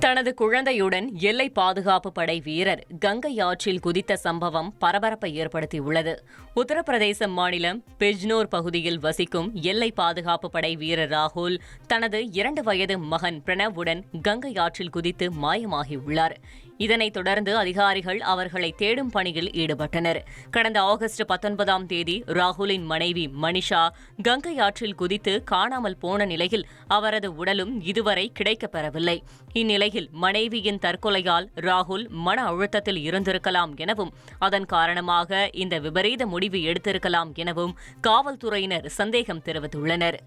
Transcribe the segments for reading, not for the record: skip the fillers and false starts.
தனது குழந்தையுடன் எல்லை பாதுகாப்பு படை வீரர் கங்கை ஆற்றில் குதித்த சம்பவம் பரபரப்பை ஏற்படுத்தியுள்ளது. உத்தரப்பிரதேச மாநிலம் பிஜ்னோர் பகுதியில் வசிக்கும் எல்லை பாதுகாப்பு படை வீரர் ராகுல் தனது 2 வயது மகன் பிரணவுடன் கங்கை ஆற்றில் குதித்து மாயமாகியுள்ளார். இதனைத் தொடர்ந்து அதிகாரிகள் அவர்களை தேடும் பணியில் ஈடுபட்டனர். கடந்த ஆகஸ்ட் 19ஆம் தேதி ராகுலின் மனைவி மனிஷா கங்கை ஆற்றில் குதித்து காணாமல் போன நிலையில் அவரது உடலும் இதுவரை கிடைக்கப்பெறவில்லை. இந்நிலையில் மனைவியின் தற்கொலையால் ராகுல் மன அழுத்தத்தில் இருந்திருக்கலாம் எனவும் அதன் காரணமாக இந்த விபரீத முடிவு எடுத்திருக்கலாம் எனவும் காவல்துறையினர் சந்தேகம் தெரிவித்துள்ளனர்.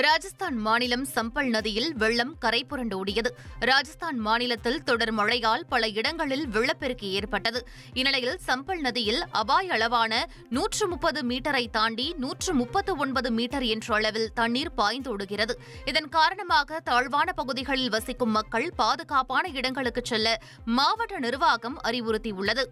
ராஜஸ்தான் மாநிலம் சம்பல் நதியில் வெள்ளம் கரை புரண்டு ஓடியது. ராஜஸ்தான் மாநிலத்தில் தொடர் மழையால் பல இடங்களில் வெள்ளப்பெருக்கு ஏற்பட்டது. இந்நிலையில் சம்பல் நதியில் அபாய அளவான 130 மீட்டரை தாண்டி 139 மீட்டர் என்ற அளவில் தண்ணீர் பாய்ந்தோடுகிறது. இதன் காரணமாக தாழ்வான பகுதிகளில் வசிக்கும் மக்கள் பாதுகாப்பான இடங்களுக்கு செல்ல மாவட்ட நிர்வாகம் அறிவுறுத்தியுள்ளது.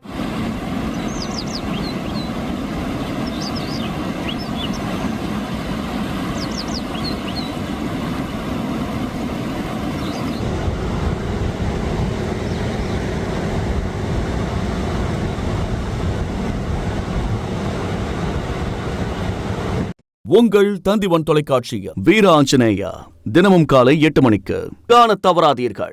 உங்கள் தந்திவன் தொலைக்காட்சியில் வீர ஆஞ்சநேயா தினமும் காலை 8 மணிக்கு காணத் தவறாதீர்கள்.